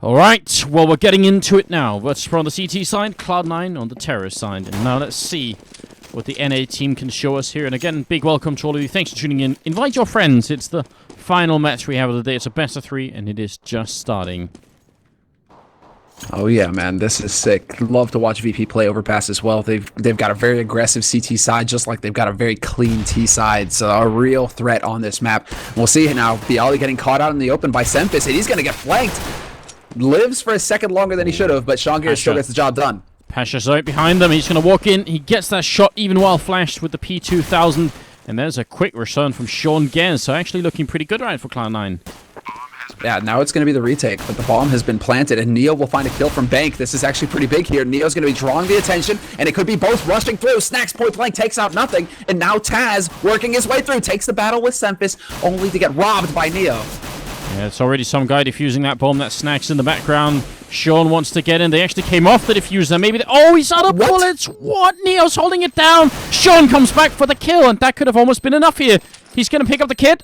Alright, well, we're getting into it now. Virtus.Pro on the CT side, Cloud9 on the Terror side. And now let's see what the NA team can show us here. And again, big welcome to all of you. Thanks for tuning in. Invite your friends. It's the final match we have of the day. It's a best of 3, and it is just starting. Oh yeah, man, this is sick. Love to watch VP play overpass as well. They've got a very aggressive CT side, just like they've got a very clean T side. So a real threat on this map. We'll see now. Bialy getting caught out in the open by Sempis, and he's gonna get flanked. Lives for a second longer than he should have, but Sean Gear still gets the job done. Pasha's right behind them. He's going to walk in. He gets that shot even while flashed with the P2000. And there's a quick return from Sean Gear. So actually looking pretty good right for Cloud9. Yeah, now it's going to be the retake, but the bomb has been planted, and Neo will find a kill from Bank. This is actually pretty big here. Neo's going to be drawing the attention, and it could be both rushing through. Snacks point blank takes out nothing, and now Taz working his way through, takes the battle with Sempis, only to get robbed by Neo. Yeah, it's already some guy defusing that bomb. That Snacks in the background. Sean wants to get in. They actually came off the diffuser. Maybe oh, he's out of bullets. What? Neo's holding it down. Sean comes back for the kill, and that could have almost been enough here. He's going to pick up the kit,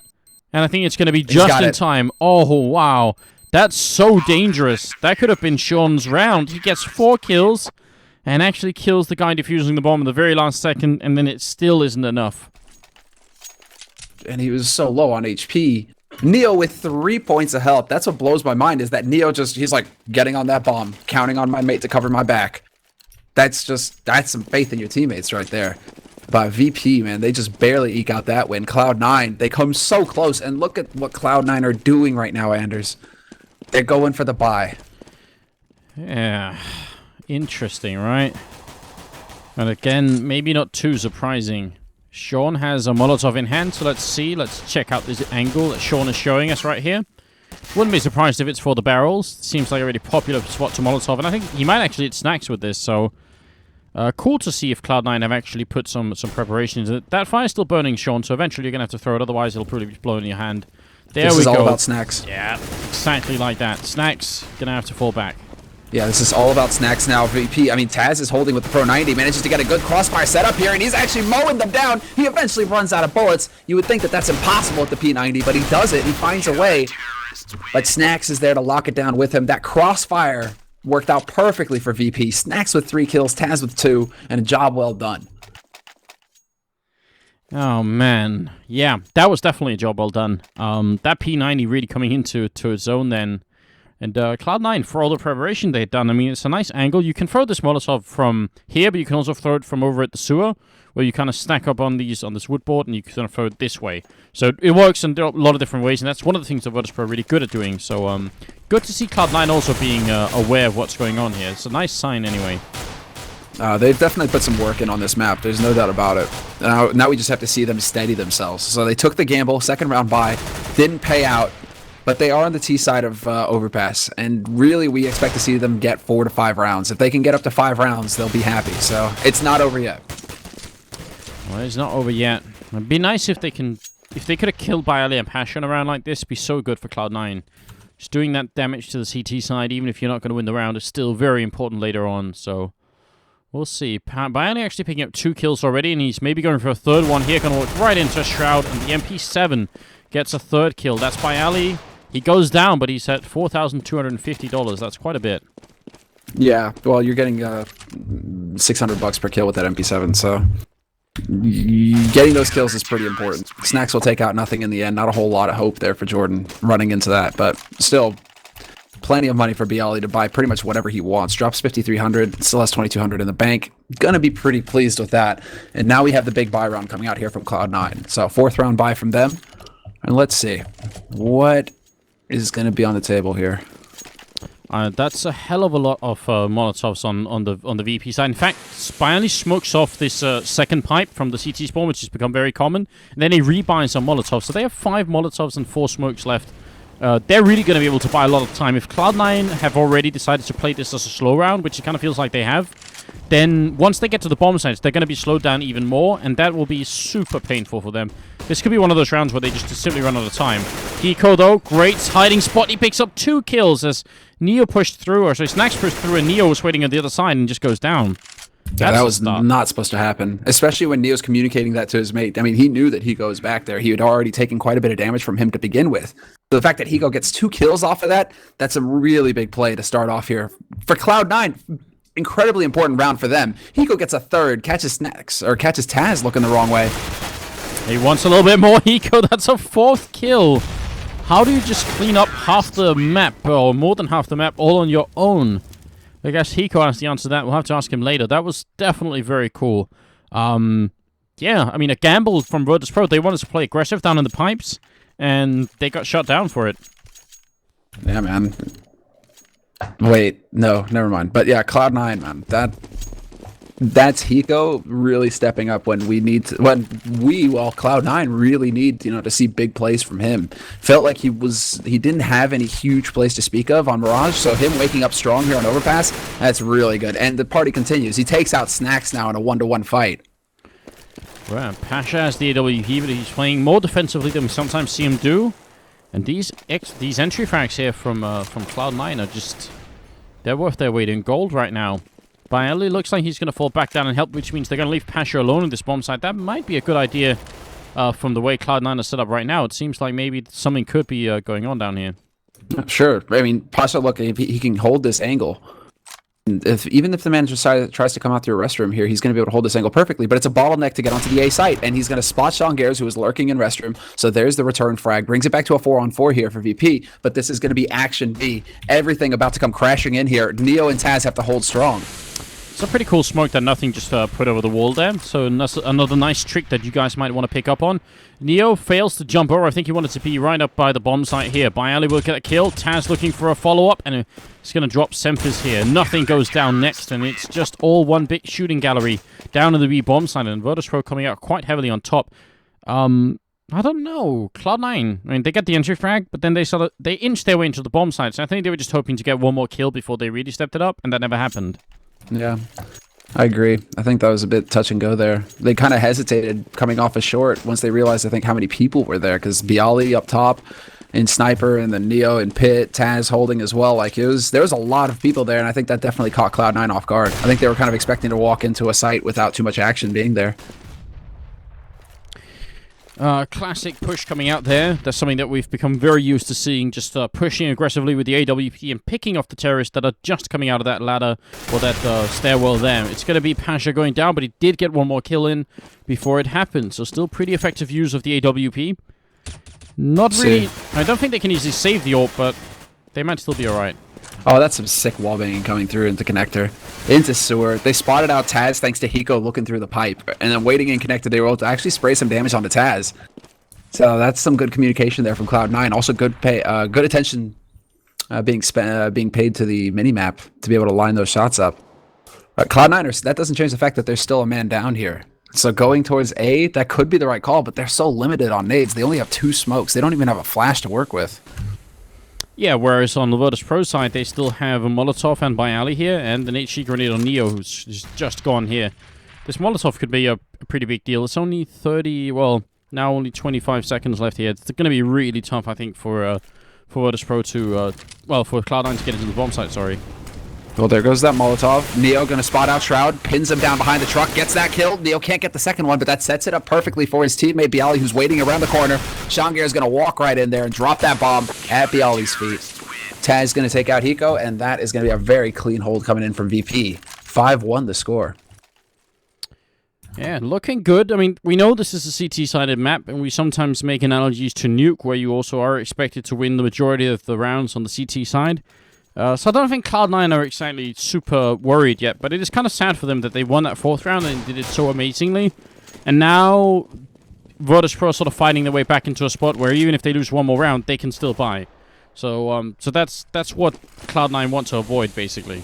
and I think it's going to be just in time. Oh, wow. That's so dangerous. That could have been Sean's round. He gets 4 kills and actually kills the guy defusing the bomb in the very last second, and then it still isn't enough. And he was so low on HP. Neo with 3 points of health. That's what blows my mind, is that Neo he's like getting on that bomb, counting on my mate to cover my back. That's some faith in your teammates right there. But VP, man, they just barely eke out that win. Cloud9, they come so close, and look at what Cloud9 are doing right now, Anders. They're going for the buy. Yeah, interesting, right? And again, maybe not too surprising. Sean has a Molotov in hand, so let's see. Let's check out this angle that Sean is showing us right here. Wouldn't be surprised if it's for the barrels. Seems like a really popular spot to Molotov, and I think he might actually hit Snacks with this, so cool to see if Cloud9 have actually put some preparation into it. That fire's still burning, Sean, so eventually you're going to have to throw it, otherwise it'll probably be blown in your hand. There we go. This is all about Snacks. Yeah, exactly like that. Snacks going to have to fall back. Yeah, this is all about Snacks now. VP, I mean, Taz is holding with the Pro 90, manages to get a good crossfire setup here, and he's actually mowing them down. He eventually runs out of bullets. You would think that that's impossible at the P90, but he does it. He finds a way. But Snacks is there to lock it down with him. That crossfire worked out perfectly for VP. Snacks with 3 kills, Taz with 2, and a job well done. Oh, man. Yeah, that was definitely a job well done. That P90 really coming into its own then. And Cloud9, for all the preparation they had done, I mean, it's a nice angle. You can throw this Molotov from here, but you can also throw it from over at the sewer, where you kind of stack up on this wood board, and you can sort of throw it this way. So it works in a lot of different ways, and that's one of the things that Virtus.Pro are really good at doing. So good to see Cloud9 also being aware of what's going on here. It's a nice sign anyway. They've definitely put some work in on this map. There's no doubt about it. Now we just have to see them steady themselves. So they took the gamble, second round buy, didn't pay out. But they are on the T side of Overpass, and really we expect to see them get 4 to 5 rounds. If they can get up to 5 rounds, they'll be happy. So it's not over yet. Well, it's not over yet. It'd be nice if they could have killed Bialy and Passion around like this. It'd be so good for Cloud9. Just doing that damage to the CT side, even if you're not going to win the round, is still very important later on. So we'll see. Bialy actually picking up 2 kills already, and he's maybe going for a third one here. Going to walk right into Shroud, and the MP7 gets a 3rd kill. That's Bialy. He goes down, but he's at $4,250. That's quite a bit. Yeah, well, you're getting $600 per kill with that MP7, so getting those kills is pretty important. Snacks will take out nothing in the end. Not a whole lot of hope there for Jordan running into that, but still plenty of money for Bialy to buy pretty much whatever he wants. Drops 5,300, still has 2,200 in the bank. Gonna be pretty pleased with that. And now we have the big buy round coming out here from Cloud9. So 4th round buy from them. And let's see what is going to be on the table here. That's a hell of a lot of Molotovs on the VP side. In fact, Bialy smokes off this second pipe from the CT spawn, which has become very common. And then he rebuys some Molotovs. So they have 5 Molotovs and 4 smokes left. They're really going to be able to buy a lot of time. If Cloud9 have already decided to play this as a slow round, which it kind of feels like they have, then once they get to the bomb sites, they're going to be slowed down even more, and that will be super painful for them. This could be one of those rounds where they just simply run out of time. Hiko, though, great hiding spot. He picks up 2 kills as Neo pushed through, or sorry, Snacks pushed through, and Neo was waiting on the other side and just goes down. Yeah, that was not supposed to happen, especially when Neo's communicating that to his mate. I mean, he knew that Hiko was back there. He had already taken quite a bit of damage from him to begin with. So the fact that Hiko gets 2 kills off of that, that's a really big play to start off here. For Cloud9, incredibly important round for them. Hiko gets a 3rd, catches Taz looking the wrong way. He wants a little bit more, Hiko. That's a 4th kill. How do you just clean up half the map, or more than half the map, all on your own? I guess Hiko has the answer to that. We'll have to ask him later. That was definitely very cool. Yeah, I mean, a gamble from Virtus.Pro. They wanted to play aggressive down in the pipes, and they got shut down for it. Yeah, man. Wait, no, never mind. But yeah, Cloud9, man. That's Hiko really stepping up when we need to, Cloud9 really need, to see big plays from him. Felt like he didn't have any huge plays to speak of on Mirage, so him waking up strong here on Overpass, that's really good. And the party continues. He takes out Snacks now in a 1-to-1 fight. Well, Pasha has the AWP, but he's playing more defensively than we sometimes see him do. And these entry frags here from Cloud9 are just, they're worth their weight in gold right now. Bailey looks like he's going to fall back down and help, which means they're going to leave Pasha alone in this bomb site. That might be a good idea from the way Cloud9 is set up right now. It seems like maybe something could be going on down here. Sure. I mean, Pasha, look, if he can hold this angle. Even if the man tries to come out through a restroom here, he's going to be able to hold this angle perfectly, but it's a bottleneck to get onto the A site, and he's going to spot Shangers, who is lurking in restroom, so there's the return frag, brings it back to a 4-on-4 here for VP, but this is going to be action B. Everything about to come crashing in here. Neo and Taz have to hold strong. It's a pretty cool smoke that nothing just put over the wall there. So another nice trick that you guys might want to pick up on. Neo fails to jump over. I think he wanted to be right up by the bomb site here. Bailey will get a kill. Taz looking for a follow-up, and it's going to drop Semphis here. Nothing goes down next, and it's just all one big shooting gallery down in the B bomb site, and Virtus.Pro coming out quite heavily on top. I don't know. Cloud9, I mean, they get the entry frag, but then they inch their way into the bomb site. So I think they were just hoping to get one more kill before they really stepped it up, and that never happened. Yeah, I agree. I think that was a bit touch and go there. They kind of hesitated coming off a short once they realized, I think, how many people were there, because Bialy up top in Sniper, and then Neo and Pit, Taz holding as well. Like, there was a lot of people there, and I think that definitely caught Cloud9 off guard. I think they were kind of expecting to walk into a site without too much action being there. Classic push coming out there. That's something that we've become very used to seeing, just pushing aggressively with the AWP and picking off the terrorists that are just coming out of that ladder or that stairwell there. It's going to be Pasha going down, but he did get one more kill in before it happened, so still pretty effective use of the AWP. Not really... I don't think they can easily save the AWP, but they might still be alright. Oh, that's some sick wallbanging coming through into connector. Into sewer. They spotted out Taz thanks to Hiko looking through the pipe. And then waiting in connector, they were able to actually spray some damage onto Taz. So that's some good communication there from Cloud9. Also good attention being paid to the minimap to be able to line those shots up. Cloud9, that doesn't change the fact that there's still a man down here. So going towards A, that could be the right call, but they're so limited on nades. They only have 2 smokes. They don't even have a flash to work with. Yeah, whereas on the Virtus.Pro side, they still have a Molotov and Bailey here, and an HE grenade on Neo, who's just gone here. This Molotov could be a pretty big deal. It's only 30, well, now only 25 seconds left here. It's going to be really tough, I think, for Virtus.Pro to, for Cloud9 to get into the bomb site, sorry. Well, there goes that Molotov. Neo going to spot out Shroud, pins him down behind the truck, gets that kill. Neo can't get the second one, but that sets it up perfectly for his teammate, Bialy, who's waiting around the corner. Shangir is going to walk right in there and drop that bomb at Bialy's feet. Taz going to take out Hiko, and that is going to be a very clean hold coming in from VP. 5-1 the score. Yeah, looking good. I mean, we know this is a CT-sided map, and we sometimes make analogies to Nuke, where you also are expected to win the majority of the rounds on the CT side. So I don't think Cloud9 are exactly super worried yet, but it is kind of sad for them that they won that 4th round and did it so amazingly. And now Virtus.Pro are sort of fighting their way back into a spot where even if they lose one more round, they can still buy. So so that's what Cloud9 want to avoid, basically.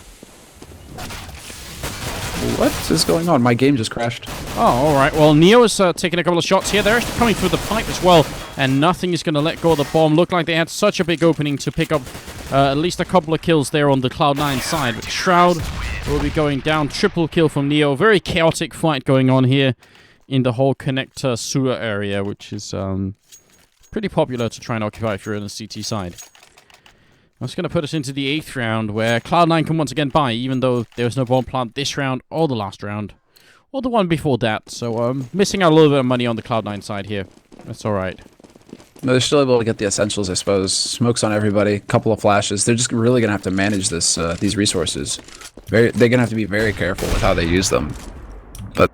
What is going on? My game just crashed. Oh, alright. Well, Neo is taking a couple of shots here. They're actually coming through the pipe as well, and nothing is going to let go of the bomb. Looked like they had such a big opening to pick up at least a couple of kills there on the Cloud9 side. But Shroud will be going down. Triple kill from Neo. Very chaotic fight going on here in the whole connector sewer area, which is pretty popular to try and occupy if you're on the CT side. That's going to put us into the 8th round, where Cloud9 can once again buy, even though there was no bomb plant this round or the last round. Or the one before that. So, missing out a little bit of money on the Cloud9 side here. That's alright. No, they're still able to get the essentials, I suppose. Smokes on everybody, couple of flashes. They're just really going to have to manage this these resources. They're going to have to be very careful with how they use them. But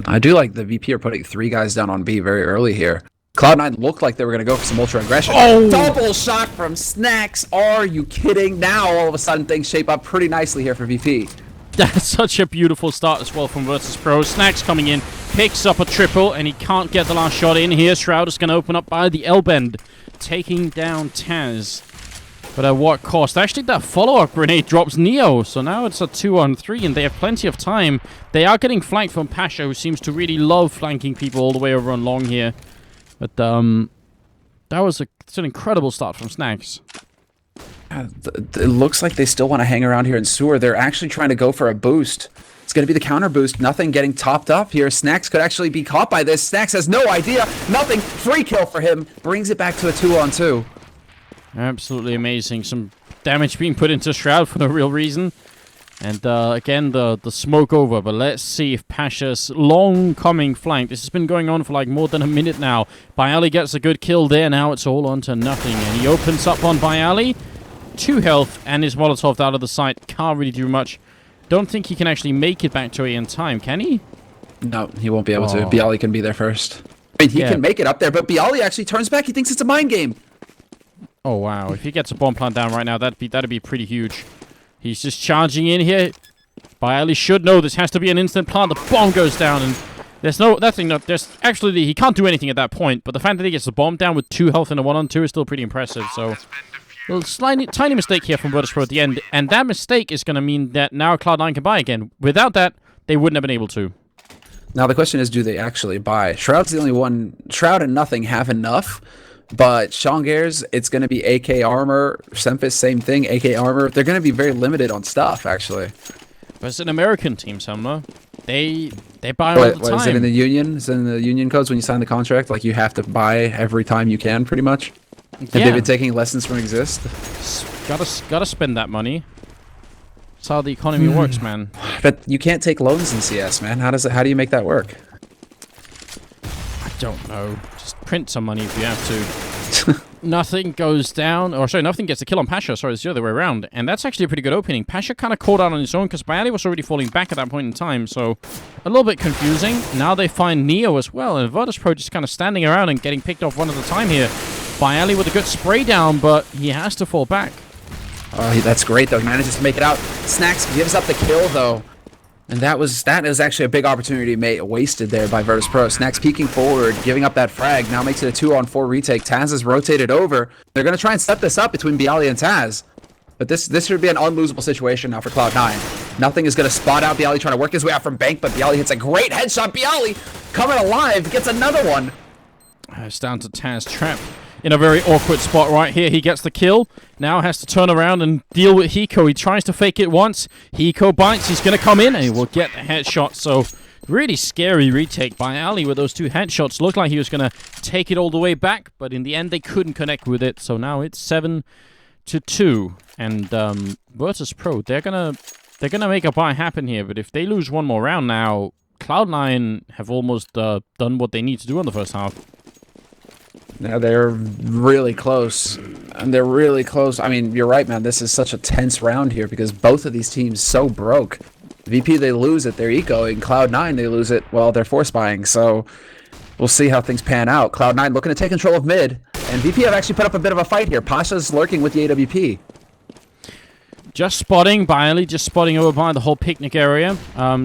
I do like the VP are putting 3 guys down on B very early here. Cloud9 looked like they were going to go for some ultra aggression. Oh! Double shot from Snacks. Are you kidding? Now, all of a sudden, things shape up pretty nicely here for VP. That's such a beautiful start as well from Virtus.Pro. Snacks coming in, picks up a triple, and he can't get the last shot in here. Shroud is going to open up by the L-bend, taking down Taz. But at what cost? Actually, that follow-up grenade drops Neo, so now it's a 2-on-3, and they have plenty of time. They are getting flanked from Pasha, who seems to really love flanking people all the way over on long here. But, that was it's an incredible start from Snacks. It looks like they still want to hang around here in sewer. They're actually trying to go for a boost. It's going to be the counter boost. Nothing getting topped up here. Snacks could actually be caught by this. Snacks has no idea. Nothing. Free kill for him. Brings it back to a 2-on-2. Absolutely amazing. Some damage being put into Shroud for no real reason. And again, the smoke over. But let's see if Pasha's long-coming flank. This has been going on for like more than a minute now. Bialy gets a good kill there. Now it's all on to nothing. And he opens up on Bialy. 2 health, and his Molotov out of the sight. Can't really do much. Don't think he can actually make it back to A in time, can he? No, he won't be able to. Bialy can be there first. I mean, he can make it up there, but Bialy actually turns back. He thinks it's a mind game. Oh, wow. If he gets a bomb plant down right now, that'd be pretty huge. He's just charging in here. Bialy should know this has to be an instant plant. The bomb goes down, and there's actually, he can't do anything at that point, but the fact that he gets the bomb down with 2 health in a 1-on-2 is still pretty impressive, so... A little tiny mistake here from Virtus.Pro at the end, and that mistake is going to mean that now Cloud9 can buy again. Without that, they wouldn't have been able to. Now the question is, do they actually buy? Shroud's the only one. Shroud and Nothing have enough, but Shongairs, it's going to be AK armor. Semphis, same thing, AK armor. They're going to be very limited on stuff, actually. But it's an American team, Selma. They buy all the time. Is it in the union? Is it in the union codes when you sign the contract? Like, you have to buy every time you can, pretty much? Have they been taking lessons from Exist? Gotta spend that money. That's how the economy works, man. But you can't take loans in CS, man. How do you make that work? I don't know. Just print some money if you have to. Nothing goes down. Or sorry, Nothing gets a kill on Pasha. Sorry, it's the other way around. And that's actually a pretty good opening. Pasha kind of caught out on his own because Bialy was already falling back at that point in time. So a little bit confusing. Now they find Neo as well. And Virtus.Pro just kind of standing around and getting picked off one at a time here. Bialy with a good spray down, but he has to fall back. Oh, that's great, though. He manages to make it out. Snacks gives up the kill, though. And that is actually a big opportunity wasted there by Virtus.Pro. Snacks peeking forward, giving up that frag. Now makes it a 2-on-4 retake. Taz is rotated over. They're going to try and set this up between Bialy and Taz. But this should be an unlosable situation now for Cloud9. Nothing is going to spot out Bialy trying to work his way out from Bank, but Bialy hits a great headshot. Bialy coming alive, gets another one. It's down to Taz Trap. In a very awkward spot right here. He gets the kill. Now has to turn around and deal with Hiko. He tries to fake it once. Hiko bites. He's going to come in and he will get the headshot. So really scary retake by Ali with those 2 headshots. Looked like he was going to take it all the way back, but in the end they couldn't connect with it. So now it's 7-2. And Virtus.Pro, they're gonna make a buy happen here. But if they lose one more round now, Cloud9 have almost done what they need to do in the first half. Now they're really close, and they're really close. I mean, you're right, man. This is such a tense round here because both of these teams so broke. VP, they lose it, they're ecoing. Cloud9, they lose it, well, they're force buying. So we'll see how things pan out. Cloud9 looking to take control of mid, and VP have actually put up a bit of a fight here. Pasha's lurking with the AWP. Just spotting, Bialy just spotting over by the whole picnic area.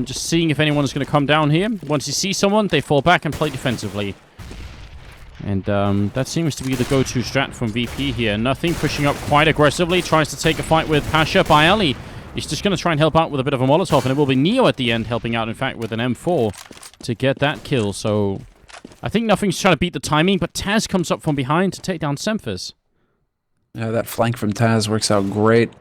Just seeing if anyone's going to come down here. Once you see someone, they fall back and play defensively. And that seems to be the go-to strat from VP here. Nothing pushing up quite aggressively. Tries to take a fight with Pasha. Bialy is just going to try and help out with a bit of a Molotov. And it will be Neo at the end helping out, in fact, with an M4 to get that kill. So I think Nothing's trying to beat the timing. But Taz comes up from behind to take down Semphis. Yeah, that flank from Taz works out great.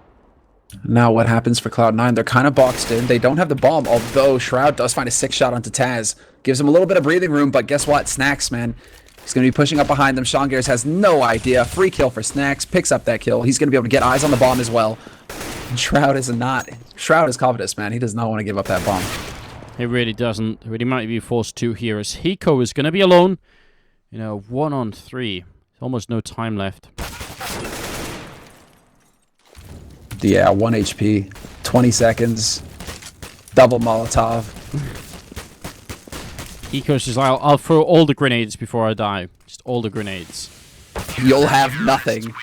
Now what happens for Cloud9? They're kind of boxed in. They don't have the bomb, although Shroud does find a 6 shot onto Taz. Gives him a little bit of breathing room, but guess what? Snacks, man. He's going to be pushing up behind them. Sean Gears has no idea. Free kill for Snacks. Picks up that kill. He's going to be able to get eyes on the bomb as well. And Shroud is covetous, man. He does not want to give up that bomb. He really doesn't. He really might be forced to here as Hiko is going to be alone. 1-on-3. Almost no time left. Yeah, 1 HP. 20 seconds. Double Molotov. Hiko's just like, I'll throw all the grenades before I die. Just all the grenades. You'll have nothing.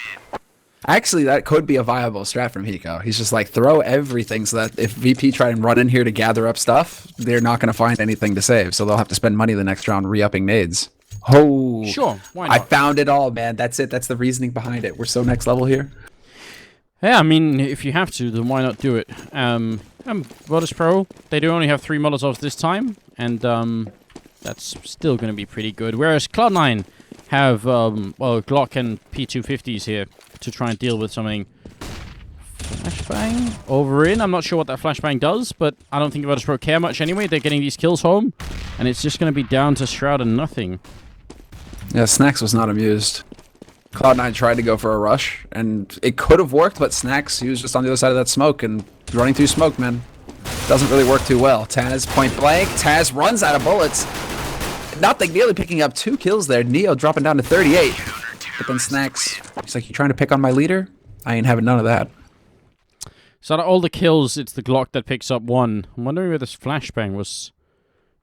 Actually, that could be a viable strat from Hiko. He's just like, throw everything so that if VP try and run in here to gather up stuff, they're not going to find anything to save. So they'll have to spend money the next round re-upping nades. Oh. Sure, why not? I found it all, man. That's it. That's the reasoning behind it. We're so next level here. Yeah, I mean, if you have to, then why not do it? Virtus.Pro, they do only have 3 Molotovs this time, and that's still going to be pretty good. Whereas Cloud9 have, Glock and P250s here to try and deal with something. Flashbang over in. I'm not sure what that flashbang does, but I don't think Virtus.Pro care much anyway. They're getting these kills home, and it's just going to be down to Shroud and nothing. Yeah, Snacks was not amused. Cloud9 tried to go for a rush, and it could have worked, but Snacks, he was just on the other side of that smoke, and running through smoke, man, doesn't really work too well. Taz, point blank. Taz runs out of bullets. Nothing, nearly picking up 2 kills there. Neo dropping down to 38. But then Snacks, he's like, you trying to pick on my leader? I ain't having none of that. So out of all the kills, it's the Glock that picks up 1. I'm wondering where this flashbang was.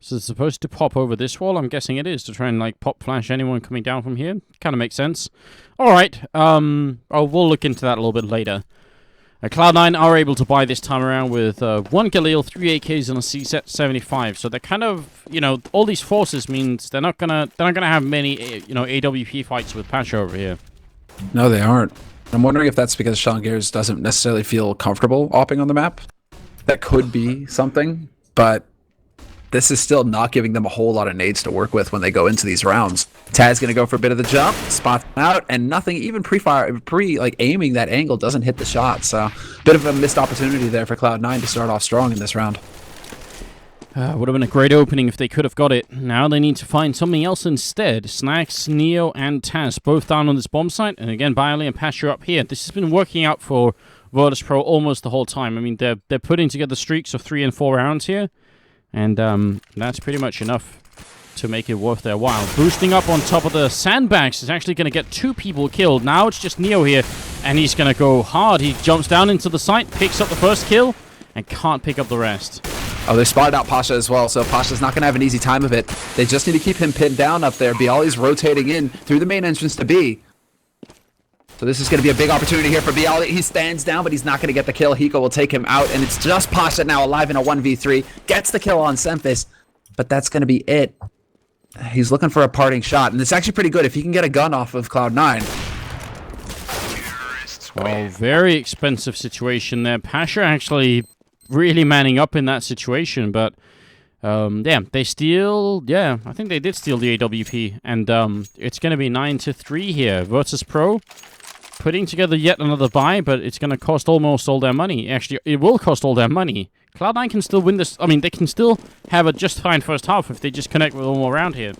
So it's supposed to pop over this wall? I'm guessing it is, to try and, like, pop flash anyone coming down from here. Kind of makes sense. Alright, we'll look into that a little bit later. Cloud9 are able to buy this time around with 1 Galil, 3 AKs, and a C-75. So they're kind of, all these forces means they're not gonna have many, AWP fights with Pasha over here. No, they aren't. I'm wondering if that's because Sean Gears doesn't necessarily feel comfortable opping on the map. That could be something, but this is still not giving them a whole lot of nades to work with when they go into these rounds. Taz gonna go for a bit of the jump, spots out, and nothing, even aiming that angle doesn't hit the shot. So, bit of a missed opportunity there for Cloud9 to start off strong in this round. Would have been a great opening if they could have got it. Now they need to find something else instead. Snacks, Neo, and Taz both down on this bomb site, and again, Bialy and Pasha up here. This has been working out for Virtus.Pro almost the whole time. I mean, they're putting together streaks of 3 and 4 rounds here. And that's pretty much enough to make it worth their while. Boosting up on top of the sandbags is actually going to get 2 people killed. Now it's just Neo here, and he's going to go hard. He jumps down into the site, picks up the first kill, and can't pick up the rest. Oh, they spotted out Pasha as well, so Pasha's not going to have an easy time of it. They just need to keep him pinned down up there. Bialy's rotating in through the main entrance to B. So this is going to be a big opportunity here for Bialy. He stands down, but he's not going to get the kill. Hiko will take him out, and it's just Pasha now alive in a 1v3. Gets the kill on Semphis, but that's going to be it. He's looking for a parting shot, and it's actually pretty good if he can get a gun off of Cloud9. Well, very expensive situation there. Pasha actually really manning up in that situation, but they steal, I think they did steal the AWP, and it's going to be 9-3 here. Virtus.Pro putting together yet another buy, but it's going to cost almost all their money. Actually, it will cost all their money. Cloud9 can still win this. I mean, they can still have a just fine first half if they just connect with one more round here.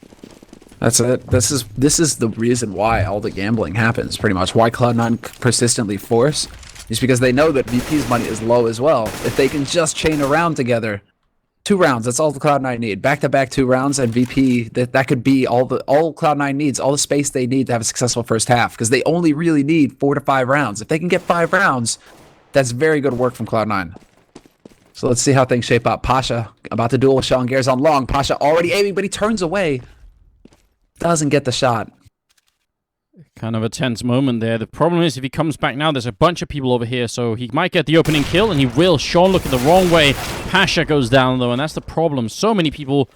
That's it. This is the reason why all the gambling happens, pretty much. Why Cloud9 persistently force is because they know that VP's money is low as well. If they can just chain a round together, 2 rounds, that's all the Cloud9 need. Back-to-back 2 rounds, and VP, that could be all Cloud9 needs, all the space they need to have a successful first half, because they only really need 4 to 5 rounds. If they can get 5 rounds, that's very good work from Cloud9. So let's see how things shape up. Pasha about to duel with Sean Gears on long. Pasha already aiming, but he turns away. Doesn't get the shot. Kind of a tense moment there. The problem is if he comes back now, there's a bunch of people over here, so he might get the opening kill, and he will. Sean looking the wrong way. Pasha goes down, though, and that's the problem. So many people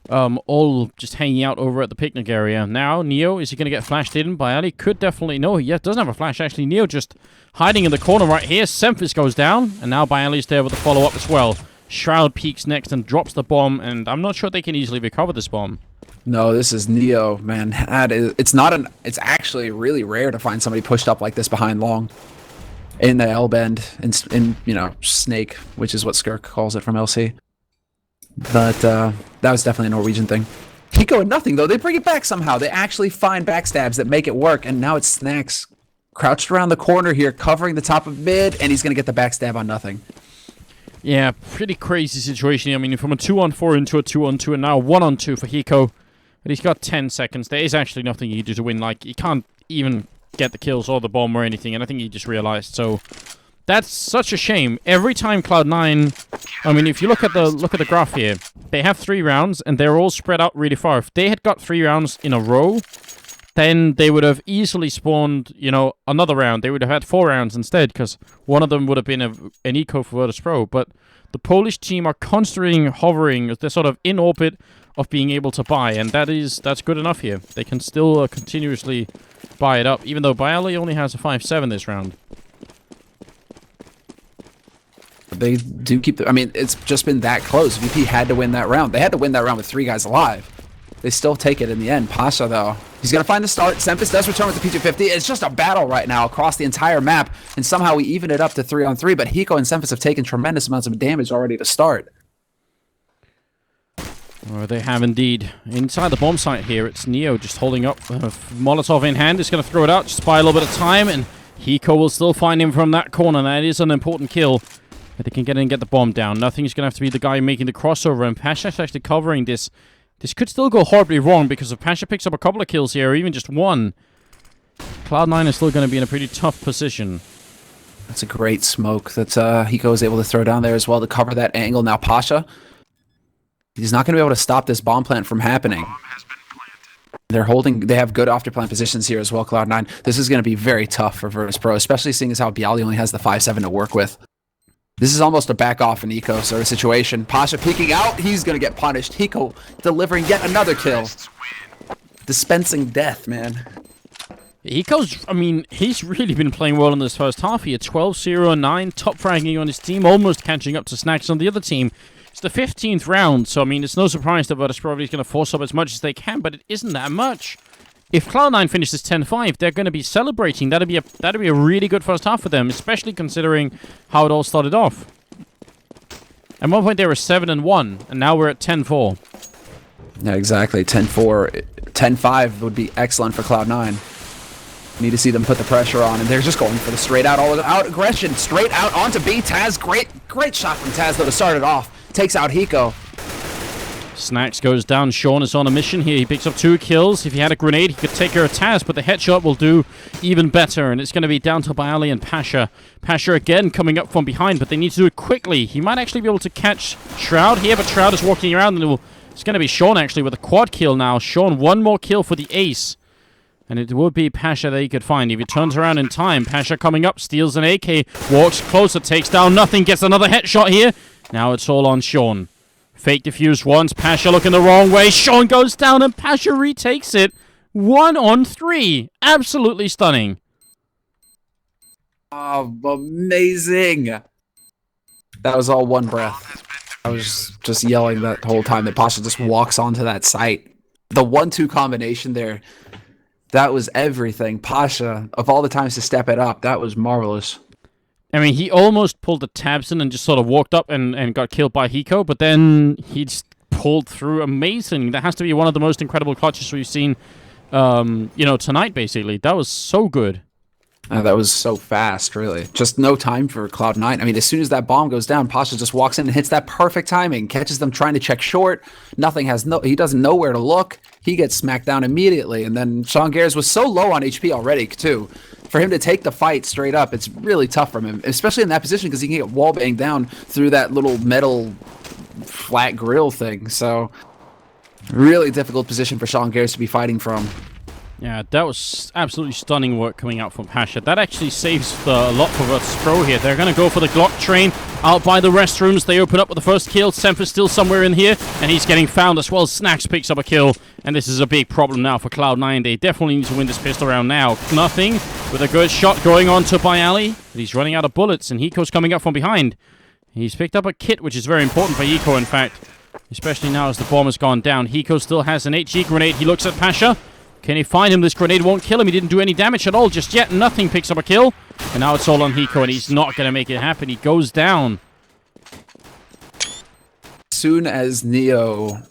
all just hanging out over at the picnic area. Now, Neo, is he going to get flashed in? Bialy could definitely... No, he doesn't have a flash, actually. Neo just hiding in the corner right here. Semphis goes down, and now Bialy's there with the follow-up as well. Shroud peeks next and drops the bomb, and I'm not sure they can easily recover this bomb. No, this is Neo, man. It's actually really rare to find somebody pushed up like this behind long in the L bend in Snake, which is what Skirk calls it from LC. But that was definitely a Norwegian thing. Hiko and nothing, though. They bring it back somehow. They actually find backstabs that make it work, and now it's Snacks crouched around the corner here, covering the top of mid, and he's going to get the backstab on nothing. Yeah, pretty crazy situation. I mean, from a 2-on-4 into a 2-on-2, and now 1-on-2 for Hiko. But he's got 10 seconds. There is actually nothing you can do to win. Like, you can't even get the kills or the bomb or anything, and I think he just realized. So that's such a shame. Every time Cloud9, I mean, if you look at the graph here, they have 3 rounds, and they're all spread out really far. If they had got 3 rounds in a row, then they would have easily spawned, you know, another round. They would have had 4 rounds instead, because one of them would have been an eco for Virtus.Pro. But the Polish team are constantly hovering. They're sort of in orbit of being able to buy, and that's good enough here. They can still continuously buy it up, even though Bialy only has a 5-7 this round. They do keep I mean, it's just been that close. VP had to win that round. They had to win that round with 3 guys alive. They still take it in the end. Pasha, though, he's going to find the start. Sempus does return with the P250. It's just a battle right now across the entire map, and somehow we even it up to 3-on-3, but Hiko and Sempus have taken tremendous amounts of damage already to start. Oh, they have indeed. Inside the bomb site here, it's Neo just holding up. Molotov in hand, is going to throw it out, just buy a little bit of time, and Hiko will still find him from that corner. That is an important kill. But they can get in and get the bomb down. Nothing's going to have to be the guy making the crossover, and Pasha's actually covering this. This could still go horribly wrong, because if Pasha picks up a couple of kills here, or even just one, Cloud9 is still going to be in a pretty tough position. That's a great smoke that Hiko is able to throw down there as well to cover that angle. Now Pasha, he's not going to be able to stop this bomb plant from happening. They're holding. They have good after-plant positions here as well, Cloud9. This is going to be very tough for Virtus.Pro, especially seeing as how Bialy only has the 5-7 to work with. This is almost a back-off and eco sort of situation. Pasha peeking out. He's going to get punished. Hiko delivering yet another kill. Dispensing death, man. Hiko's, I mean, he's really been playing well in this first half here. 12-0-9, top fragging on his team, almost catching up to Snacks on the other team. It's the 15th round, so I mean, it's no surprise that Virtus probably is going to force up as much as they can, but it isn't that much. If Cloud9 finishes 10-5, they're going to be celebrating. That'd be a really good first half for them, especially considering how it all started off. At one point they were 7-1, and now we're at 10-4. Yeah, exactly. 10-4, 10-5 would be excellent for Cloud9. Need to see them put the pressure on, and they're just going for the straight out, all out aggression, straight out onto B. Taz, great shot from Taz though to start it off. Takes out Hiko. Snacks goes down. Sean is on a mission here. He picks up 2 kills. If he had a grenade, he could take care of Taz, but the headshot will do even better, and it's going to be down to Bialy and Pasha. Pasha again coming up from behind, but they need to do it quickly. He might actually be able to catch Shroud here, but Shroud is walking around, and it's going to be Sean actually with a quad kill now. Sean, 1 more kill for the ace. And it would be Pasha that he could find. If he turns around in time, Pasha coming up, steals an AK, walks closer, takes down nothing, gets another headshot here. Now it's all on Sean. Fake defuse once, Pasha looking the wrong way. Sean goes down and Pasha retakes it. 1-on-3. Absolutely stunning. Oh, amazing. That was all one breath. I was just yelling that whole time that Pasha just walks onto that site. The 1-2 combination there, that was everything. Pasha, of all the times to step it up, that was marvelous. I mean, he almost pulled the Tabson and just sort of walked up and got killed by Hiko, but then he just pulled through amazing. That has to be one of the most incredible clutches we've seen, you know, tonight, basically. That was so good. That was so fast, really. Just no time for Cloud9. I mean, as soon as that bomb goes down, Pasha just walks in and hits that perfect timing, catches them trying to check short. He doesn't know where to look. He gets smacked down immediately, and then Sean Gares was so low on HP already, too. For him to take the fight straight up, it's really tough from him, especially in that position because he can get wall banged down through that little metal flat grill thing. So, really difficult position for Sean Gares to be fighting from. Yeah, that was absolutely stunning work coming out from Pasha. That actually saves a lot for Virtus.Pro here. They're going to go for the Glock train out by the restrooms. They open up with the first kill. Semper's still somewhere in here, and he's getting found as well. Snacks picks up a kill, and this is a big problem now for Cloud9. They definitely need to win this pistol round now. Nothing with a good shot going on to Bialy, but he's running out of bullets, and Hiko's coming up from behind. He's picked up a kit, which is very important for Hiko, in fact, especially now as the bomb has gone down. Hiko still has an HE grenade. He looks at Pasha. Can he find him? This grenade won't kill him. He didn't do any damage at all just yet. Nothing picks up a kill. And now it's all on Hiko, and he's not going to make it happen. He goes down. As soon as Neo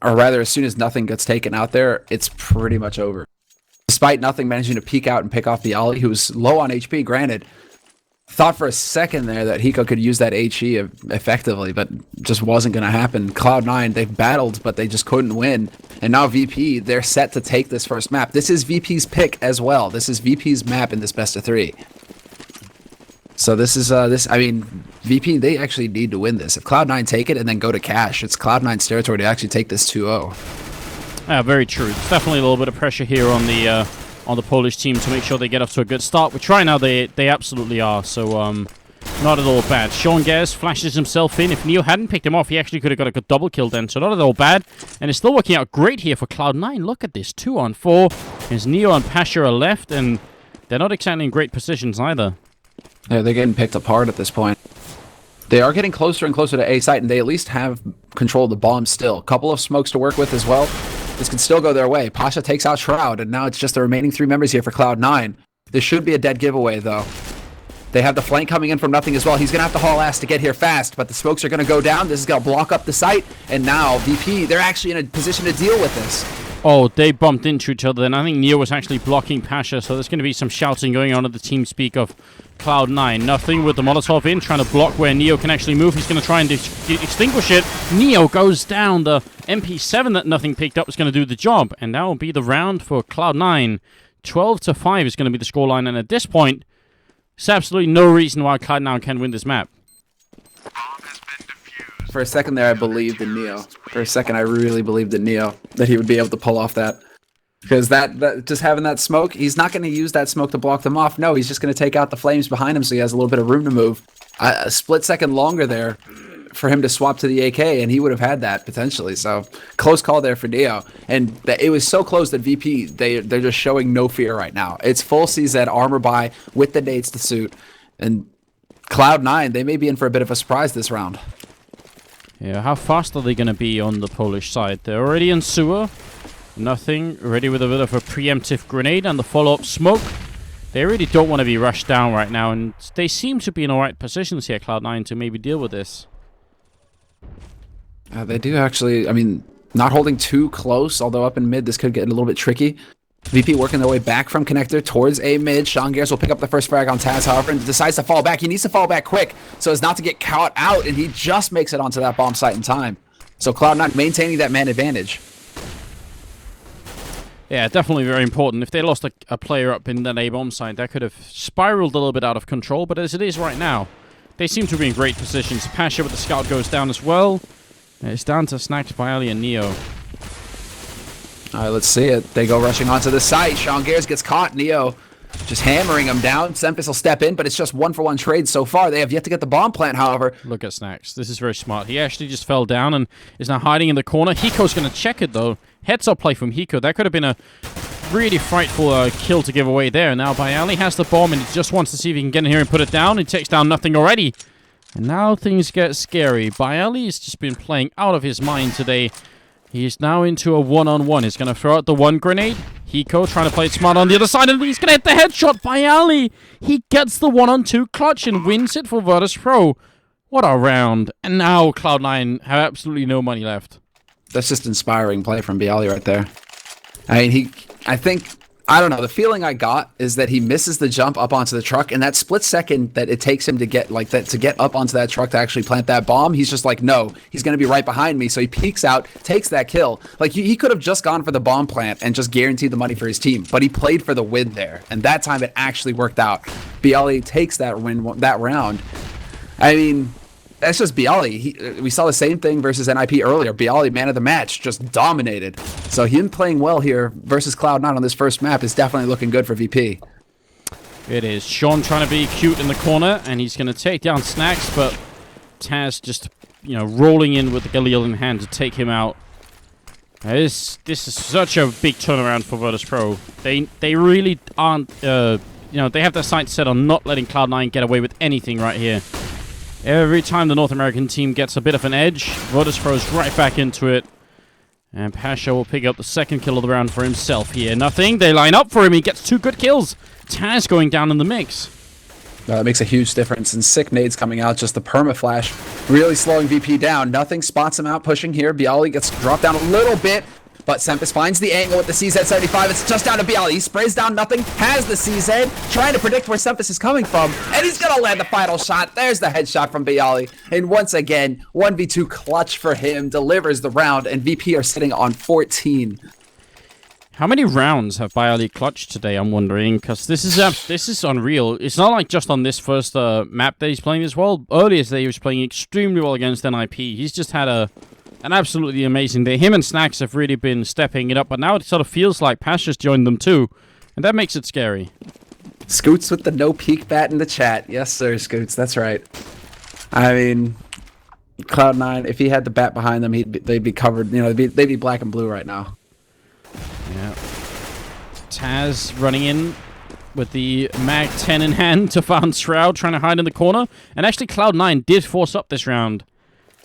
or rather, as soon as nothing gets taken out there, it's pretty much over. Despite nothing managing to peek out and pick off Bialy, who was low on HP, granted. Thought for a second there that Hiko could use that HE effectively, but just wasn't going to happen. Cloud9, they've battled, but they just couldn't win. And now VP, they're set to take this first map. This is VP's pick as well. This is VP's map in this best of 3. So this is, I mean, VP, they actually need to win this. If Cloud9 take it and then go to cash, it's Cloud9's territory to actually take this 2-0. Very true. It's definitely a little bit of pressure here on the Polish team to make sure they get off to a good start, which right now they absolutely are, so not at all bad. Sean Gares flashes himself in. If Neo hadn't picked him off, he actually could have got a good double kill then, so not at all bad. And it's still working out great here for Cloud9. Look at this, 2-on-4. There's Neo and Pasha are left, and they're not exactly in great positions either. Yeah, they're getting picked apart at this point. They are getting closer and closer to A site, and they at least have control of the bomb still. A couple of smokes to work with as well. This can still go their way. Pasha takes out Shroud, and now it's just the remaining 3 members here for Cloud9. This should be a dead giveaway, though. They have the flank coming in from nothing as well. He's going to have to haul ass to get here fast, but the smokes are going to go down. This is going to block up the site, and now VP, they're actually in a position to deal with this. Oh, they bumped into each other, and I think Neo was actually blocking Pasha, so there's going to be some shouting going on at the team speak of Cloud9. Nothing with the Molotov in, trying to block where Neo can actually move. He's going to try and extinguish it. Neo goes down. The MP7 that nothing picked up is going to do the job, and that will be the round for Cloud9. 12-5 is going to be the scoreline, and at this point, there's absolutely no reason why Cloud9 can win this map. For a second there, I believed in Neo. For a second, I really believed in Neo that he would be able to pull off that. Because that just having that smoke, he's not going to use that smoke to block them off. No, he's just going to take out the flames behind him so he has a little bit of room to move. A split second longer there for him to swap to the AK, and he would have had that potentially. So close call there for Neo. And it was so close that VP, they're just showing no fear right now. It's full CZ armor buy with the nades to suit. And Cloud9, they may be in for a bit of a surprise this round. Yeah, how fast are they going to be on the Polish side? They're already in sewer. Nothing. Ready with a bit of a preemptive grenade and the follow-up smoke. They really don't want to be rushed down right now, and they seem to be in alright positions here, Cloud9, to maybe deal with this. They do actually, I mean, not holding too close, although up in mid this could get a little bit tricky. VP working their way back from connector towards A mid. Sean Gares will pick up the first frag on Taz, however, and decides to fall back. He needs to fall back quick so as not to get caught out, and he just makes it onto that bomb site in time. So Cloud9 maintaining that man advantage. Yeah, definitely very important. If they lost a player up in that A bomb site, that could have spiraled a little bit out of control, but as it is right now, they seem to be in great positions. Pasha with the scout goes down as well. It's down to Snacks, Bialy, and Neo. All right, let's see it. They go rushing onto the site. Sean Gares gets caught. Neo just hammering him down. Sempis will step in, but it's just 1-for-1 trade so far. They have yet to get the bomb plant, however. Look at Snacks. This is very smart. He actually just fell down and is now hiding in the corner. Hiko's going to check it, though. Heads-up play from Hiko. That could have been a really frightful kill to give away there. Now Bialy has the bomb, and he just wants to see if he can get in here and put it down. He takes down nothing already. And now things get scary. Bialy has just been playing out of his mind today. He's now into a one-on-one. He's going to throw out the one grenade. Hiko trying to play it smart on the other side, and he's going to hit the headshot. Bialy, he gets the 1-on-2 clutch and wins it for Virtus.Pro. What a round. And now Cloud9 have absolutely no money left. That's just inspiring play from Bialy right there. I mean, I don't know, the feeling I got is that he misses the jump up onto the truck, and that split second that it takes him to get up onto that truck to actually plant that bomb, he's just like, no, he's going to be right behind me. So he peeks out, takes that kill. Like, he could have just gone for the bomb plant and just guaranteed the money for his team, but he played for the win there, and that time it actually worked out. Bialy takes that round. I mean, that's just Bialy. We saw the same thing versus NIP earlier. Bialy, man of the match, just dominated. So him playing well here versus Cloud9 on this first map is definitely looking good for VP. It is. Sean trying to be cute in the corner, and he's going to take down Snacks, but Taz just, rolling in with the Galil in hand to take him out. This is such a big turnaround for Virtus.Pro. They really aren't, they have their sights set on not letting Cloud9 get away with anything right here. Every time the North American team gets a bit of an edge, Virtus.Pro's right back into it. And Pasha will pick up the second kill of the round for himself here. Nothing. They line up for him. He gets 2 good kills. Taz going down in the mix. That makes a huge difference. And sick nades coming out, just the perma flash really slowing VP down. Nothing spots him out pushing here. Bialy gets dropped down a little bit, but Sempus finds the angle with the CZ75. It's just down to Bialy. He sprays down nothing, has the CZ, trying to predict where Sempus is coming from, and he's gonna land the final shot. There's the headshot from Bialy. And once again, 1v2 clutch for him, delivers the round, and VP are sitting on 14. How many rounds have Bialy clutched today, I'm wondering? Because this is unreal. It's not like just on this first map that he's playing as well. Earlier today, he was playing extremely well against NIP. He's just had an absolutely amazing day. Him and Snacks have really been stepping it up, but now it sort of feels like Pasha's joined them too, and that makes it scary. Scoots with the no peek bat in the chat. Yes, sir, Scoots. That's right. I mean, Cloud9, if he had the bat behind them, they'd be covered. You know, they'd be black and blue right now. Yeah. Taz running in with the Mag 10 in hand to find Shroud, trying to hide in the corner. And actually, Cloud9 did force up this round.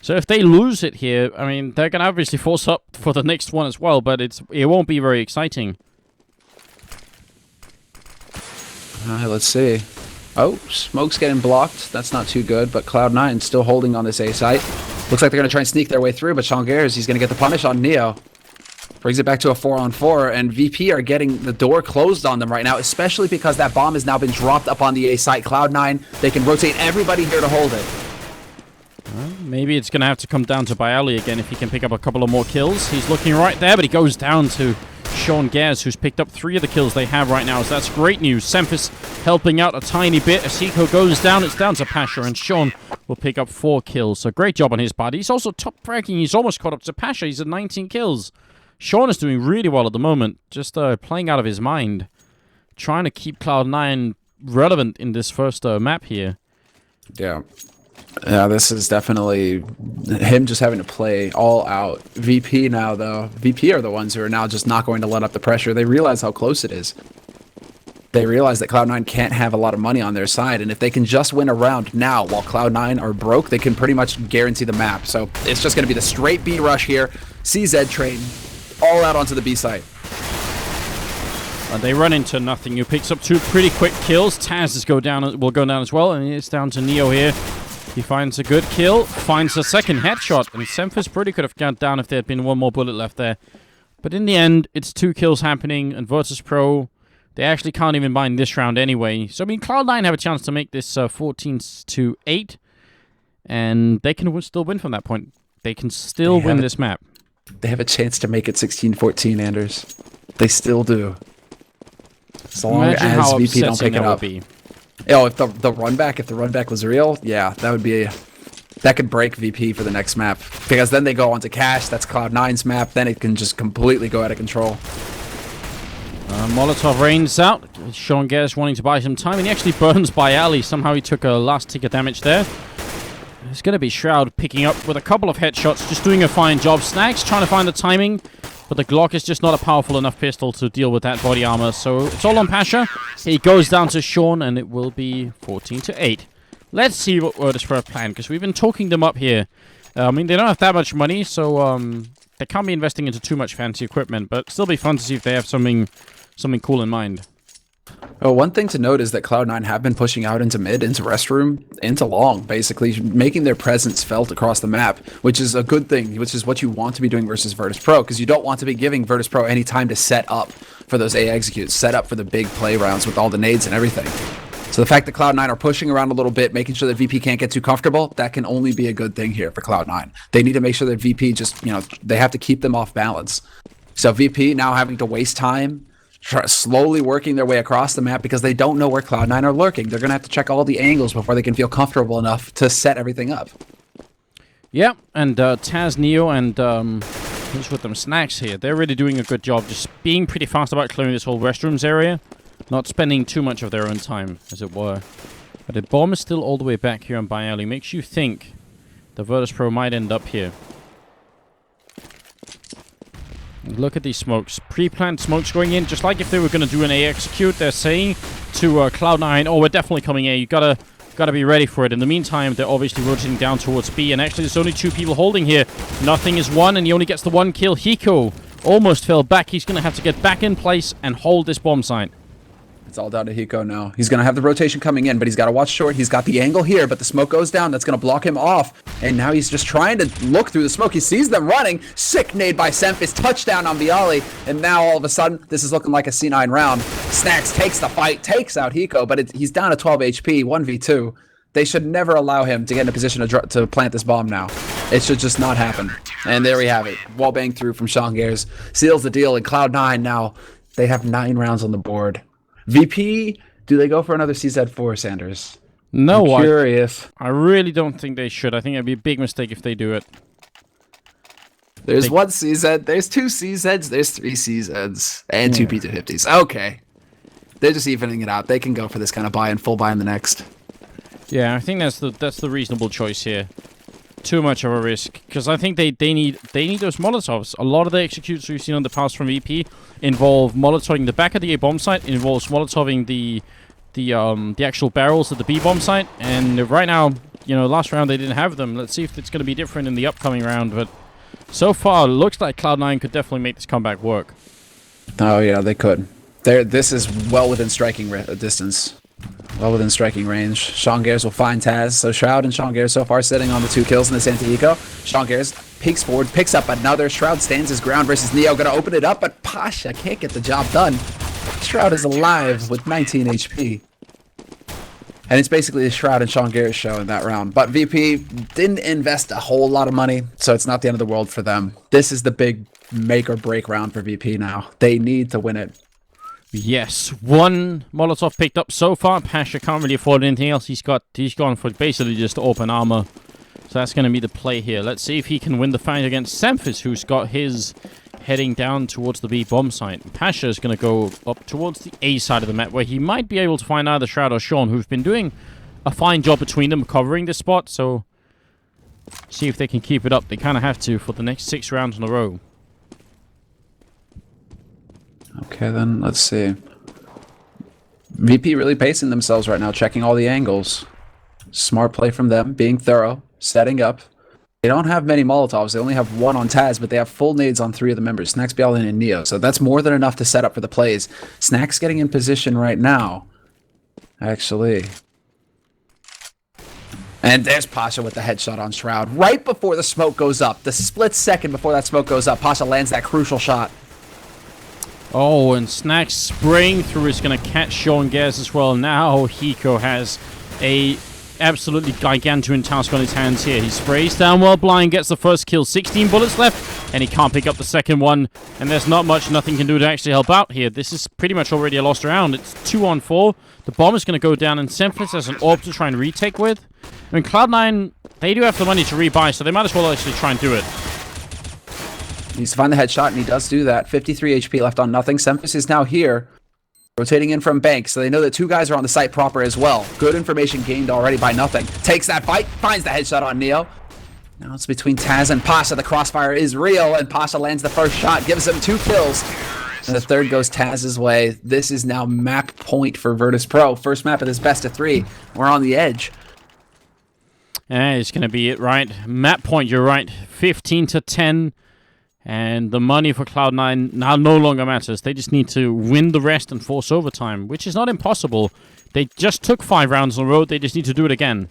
So if they lose it here, I mean, they're going to obviously force up for the next one as well, but it won't be very exciting. Let's see. Oh, Smoke's getting blocked. That's not too good, but Cloud9 still holding on this A site. Looks like they're going to try and sneak their way through, but Shongers, he's going to get the punish on Neo. Brings it back to a 4-on-4, and VP are getting the door closed on them right now, especially because that bomb has now been dropped up on the A site. Cloud9, they can rotate everybody here to hold it. Well, maybe it's going to have to come down to Bialy again if he can pick up a couple of more kills. He's looking right there, but he goes down to Sean Gers, who's picked up 3 of the kills they have right now. So that's great news. Sempus helping out a tiny bit. As Hiko goes down, it's down to Pasha, and Sean will pick up 4 kills. So great job on his part. He's also top ranking. He's almost caught up to Pasha. He's at 19 kills. Sean is doing really well at the moment, just playing out of his mind, trying to keep Cloud9 relevant in this first map here. Yeah, this is definitely him just having to play all out. VP now, though. VP are the ones who are now just not going to let up the pressure. They realize how close it is. They realize that Cloud9 can't have a lot of money on their side, and if they can just win a round now while Cloud9 are broke, they can pretty much guarantee the map. So it's just going to be the straight B rush here. CZ train. All out onto the B site. And they run into nothing. Who picks up 2 pretty quick kills. Taz will go down as well, and it's down to Neo here. He finds a good kill, finds a second headshot, and Semphis pretty could have got down if there had been 1 more bullet left there. But in the end, it's 2 kills happening, and Virtus.Pro, they actually can't even bind this round anyway. So I mean, Cloud9 have a chance to make this 14-8, and they can still win from that point. They can still win this map. They have a chance to make it 16-14, Anders. They still do. As long as VP don't pick it up. Oh, if the run back was real, yeah, that could break VP for the next map. Because then they go on to Cash, that's Cloud9's map, then it can just completely go out of control. Molotov rains out. Sean Gers wanting to buy some time, and he actually burns Bialy. Somehow he took a last tick of damage there. It's going to be Shroud picking up with a couple of headshots, just doing a fine job. Snacks trying to find the timing, but the Glock is just not a powerful enough pistol to deal with that body armor. So it's all on Pasha. He goes down to Sean, and it will be 14-8. Let's see what Virtus.Pro plan, because we've been talking them up here. I mean, they don't have that much money, so they can't be investing into too much fancy equipment, but still be fun to see if they have something cool in mind. Oh, one thing to note is that Cloud9 have been pushing out into mid, into restroom, into long, basically, making their presence felt across the map, which is a good thing, which is what you want to be doing versus Virtus.Pro, because you don't want to be giving Virtus.Pro any time to set up for those A executes, set up for the big play rounds with all the nades and everything. So the fact that Cloud9 are pushing around a little bit, making sure that VP can't get too comfortable, that can only be a good thing here for Cloud9. They need to make sure that VP just, they have to keep them off balance. So VP now having to waste time, slowly working their way across the map because they don't know where Cloud9 are lurking. They're going to have to check all the angles before they can feel comfortable enough to set everything up. Yeah, and Taz, Neo, and who's with them? Snacks here. They're really doing a good job just being pretty fast about clearing this whole restrooms area. Not spending too much of their own time, as it were. But the bomb is still all the way back here on Bialy. Makes you think the Virtus.Pro might end up here. Look at these smokes. Pre-planned smokes going in, just like if they were going to do an A execute. They're saying to Cloud9, oh, we're definitely coming A. You gotta be ready for it. In the meantime, they're obviously rotating down towards B. And actually, there's only 2 people holding here. Nothing is 1, and he only gets the 1 kill. Hiko almost fell back. He's going to have to get back in place and hold this bomb site. It's all down to Hiko now. He's going to have the rotation coming in, but he's got to watch short. He's got the angle here, but the smoke goes down. That's going to block him off. And now he's just trying to look through the smoke. He sees them running. Sick nade by Semphis. Touchdown on Bialy. And now all of a sudden, this is looking like a C9 round. Snacks takes the fight, takes out Hiko, but he's down to 12 HP, 1v2. They should never allow him to get in a position to plant this bomb now. It should just not happen. And there we have it. Wallbang through from Sean seals the deal. And Cloud9 now, they have 9 rounds on the board. VP, do they go for another CZ4, Sanders? No, I'm curious. I really don't think they should. I think it'd be a big mistake if they do it. There's one CZ, there's 2 CZs, there's 3 CZs, and 2 P250s. Okay. They're just evening it out. They can go for this kind of buy and full buy in the next. Yeah, I think that's the reasonable choice here. Too much of a risk, because I think they need those Molotovs. A lot of the executes we've seen on the past from VP involve Molotoving the back of the A bomb site, involves Molotoving the actual barrels at the B bomb site, and right now, you know, last round they didn't have them. Let's see if it's going to be different in the upcoming round, but so far it looks like Cloud9 could definitely make this comeback work. Oh yeah, they could. This is well within striking distance. Well within striking range. Sean will find Taz. So Shroud and Sean so far sitting on the 2 kills in this anti-eco. Sean peeks forward, picks up another. Shroud stands his ground versus Neo. Gonna open it up, but Pasha can't get the job done. Shroud is alive with 19 HP. And it's basically the Shroud and Sean show in that round. But VP didn't invest a whole lot of money, so it's not the end of the world for them. This is the big make or break round for VP now. They need to win it. Yes, 1 Molotov picked up so far. Pasha can't really afford anything else. He's gone for basically just open armor. So that's going to be the play here. Let's see if he can win the fight against Semphis, who's got his heading down towards the B bomb site. Pasha is going to go up towards the A side of the map, where he might be able to find either Shroud or Sean, who've been doing a fine job between them covering this spot. So see if they can keep it up. They kind of have to for the next 6 rounds in a row. Okay, then let's see. VP really pacing themselves right now, checking all the angles. Smart play from them, being thorough, setting up. They don't have many Molotovs. They only have 1 on Taz, but they have full nades on 3 of the members, Snacks, Bialyn, and Neo. So that's more than enough to set up for the plays. Snacks getting in position right now, actually. And there's Pasha with the headshot on Shroud. Right before the smoke goes up, the split second before that smoke goes up, Pasha lands that crucial shot. Oh, and Snacks spraying through is going to catch Sean as well. Now Hiko has a absolutely gargantuan task on his hands here. He sprays down while blind, gets the first kill. 16 bullets left, and he can't pick up the second one. And there's not much nothing can do to actually help out here. This is pretty much already a lost round. It's 2 on 4. The bomb is going to go down, and Semphis has an orb to try and retake with. I mean, Cloud9, they do have the money to rebuy, so they might as well actually try and do it. Needs to find the headshot, and he does do that. 53 HP left on nothing. Semphis is now here, rotating in from Bank, so they know that 2 guys are on the site proper as well. Good information gained already by nothing. Takes that fight, finds the headshot on Neo. Now it's between Taz and Pasha. The crossfire is real, and Pasha lands the first shot, gives him 2 kills. And the third goes Taz's way. This is now map point for Virtus.Pro. First map of this best of 3. We're on the edge. Yeah, it's going to be it, right? Map point, you're right. 15-10. And the money for Cloud9 now no longer matters. They just need to win the rest and force overtime, which is not impossible. They just took 5 rounds on the road. They just need to do it again.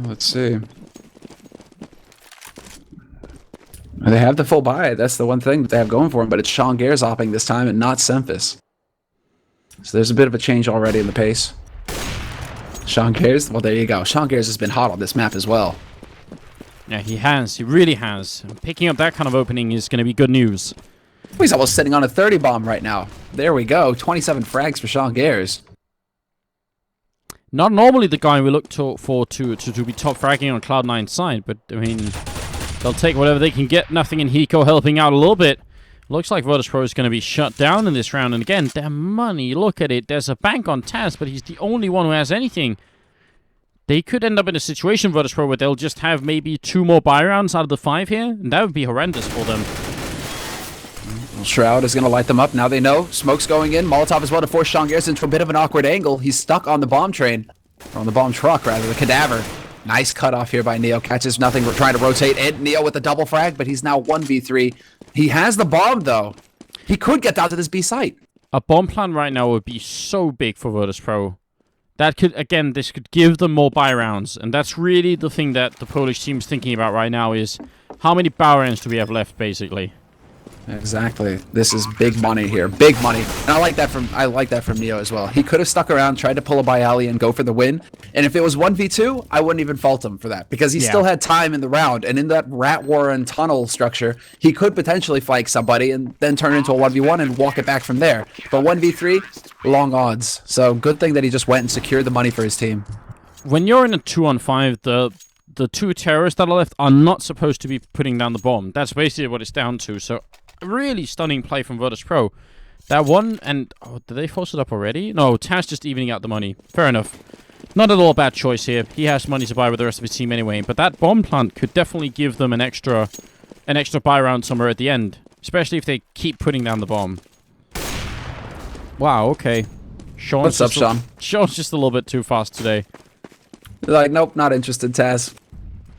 Let's see. They have the full buy. That's the one thing that they have going for them, but it's Sean opping this time and not Semphis. So there's a bit of a change already in the pace. Sean well, there you go. Sean has been hot on this map as well. Yeah, he has. He really has. Picking up that kind of opening is going to be good news. He's almost sitting on a 30 bomb right now. There we go. 27 frags for Sean Not normally the guy we look for to be top fragging on Cloud9's side, but, I mean, they'll take whatever they can get. Nothing in Hiko helping out a little bit. Looks like Virtus.Pro is going to be shut down in this round. And again, their money, look at it. There's a bank on Taz, but he's the only one who has anything. They could end up in a situation, Virtus.Pro, where they'll just have maybe 2 more buy rounds out of the 5 here, and that would be horrendous for them. Well, Shroud is going to light them up. Now they know. Smoke's going in. Molotov as well to force Sean into a bit of an awkward angle. He's stuck on the bomb train. Or on the bomb truck, rather. The cadaver. Nice cutoff here by Neo. Catches nothing. We're trying to rotate in. Neo with the double frag, but he's now 1v3. He has the bomb, though. He could get down to this B site. A bomb plant right now would be so big for Virtus.Pro. That could, again, this could give them more buy rounds. And that's really the thing that the Polish team's thinking about right now is how many buy rounds do we have left, basically. Exactly. This is big money here. Big money. And I like that from Neo as well. He could have stuck around, tried to pull a buy alley and go for the win. And if it was 1v2, I wouldn't even fault him for that because he still had time in the round. And in that rat warren tunnel structure, he could potentially flank somebody and then turn into a 1v1 and walk it back from there. But 1v3, long odds. So good thing that he just went and secured the money for his team. When you're in a 2-on-5, the two terrorists that are left are not supposed to be putting down the bomb. That's basically what it's down to. So really stunning play from Virtus.Pro. That one, and did they force it up already? No, Taz just evening out the money. Fair enough. Not at all a bad choice here. He has money to buy with the rest of his team anyway. But that bomb plant could definitely give them an extra buy round somewhere at the end, especially if they keep putting down the bomb. Wow. Okay. What's up, Sean? Sean's just a little bit too fast today. They're like, nope, not interested, Taz.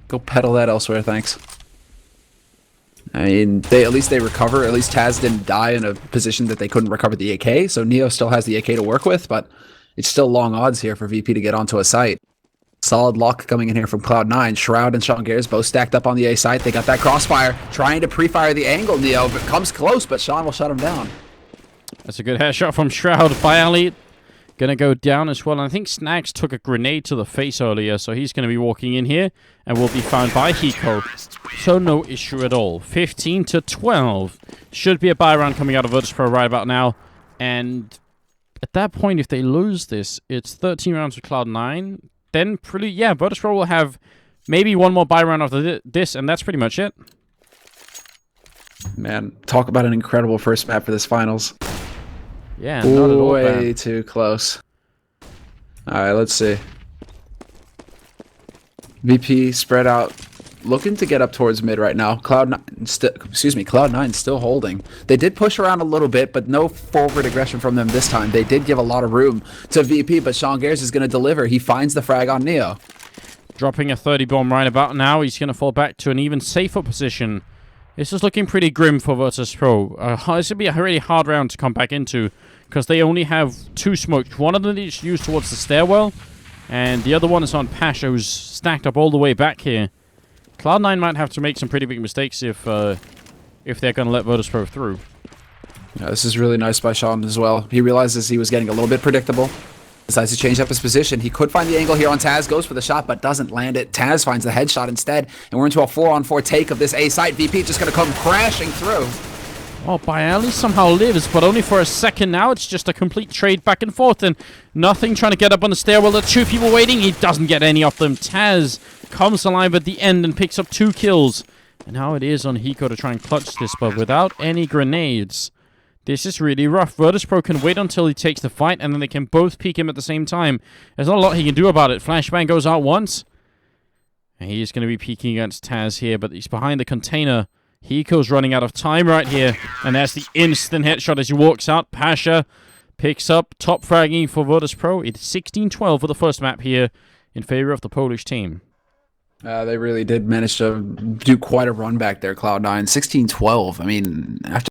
Go peddle that elsewhere, thanks. I mean, at least they recover. At least Taz didn't die in a position that they couldn't recover the AK, so Neo still has the AK to work with, but it's still long odds here for VP to get onto a site. Solid lock coming in here from Cloud9. Shroud and Sean Gears both stacked up on the A site. They got that crossfire, trying to pre-fire the angle. Neo comes close, but Sean will shut him down. That's a good headshot from Shroud. By Ali. Gonna go down as well. And I think Snags took a grenade to the face earlier, so he's gonna be walking in here and will be found by Hiko. So no issue at all. 15-12. Should be a buy round coming out of Virtus.Pro right about now. And at that point, if they lose this, it's 13 rounds with Cloud9. Then Virtus.Pro will have maybe one more buy round after this, and that's pretty much it. Man, talk about an incredible first map for this finals. Yeah, not at all way bad. too close. Alright, let's see. VP spread out, looking to get up towards mid right now. Cloud9 still holding. They did push around a little bit, but no forward aggression from them this time. They did give a lot of room to VP, but Sean Gears is going to deliver. He finds the frag on Neo. Dropping a 30 bomb right about now. He's going to fall back to an even safer position. This is looking pretty grim for Virtus.Pro. This would be a really hard round to come back into because they only have two smokes. One of them is used towards the stairwell, and the other one is on Pasha, who's stacked up all the way back here. Cloud9 might have to make some pretty big mistakes if they're going to let Virtus.Pro through. Yeah, this is really nice by Sean as well. He realizes he was getting a little bit predictable. Decides to change up his position. He could find the angle here on Taz, goes for the shot, but doesn't land it. Taz finds the headshot instead, and we're into a 4-on-4 take of this A site. VP just going to come crashing through. Oh, Bialy somehow lives, but only for a second now. It's just a complete trade back and forth, and nothing trying to get up on the stairwell. The two people waiting. He doesn't get any of them. Taz comes alive at the end and picks up 2 kills. And now it is on Hiko to try and clutch this, but without any grenades. This is really rough. Virtus.Pro can wait until he takes the fight, and then they can both peek him at the same time. There's not a lot he can do about it. Flashbang goes out once. And he's going to be peeking against Taz here, but he's behind the container. Hiko's running out of time right here. And that's the instant headshot as he walks out. Pasha picks up top fragging for Virtus.Pro. It's 16-12 for the first map here in favor of the Polish team. They really did manage to do quite a run back there, Cloud9. 16-12. I mean, after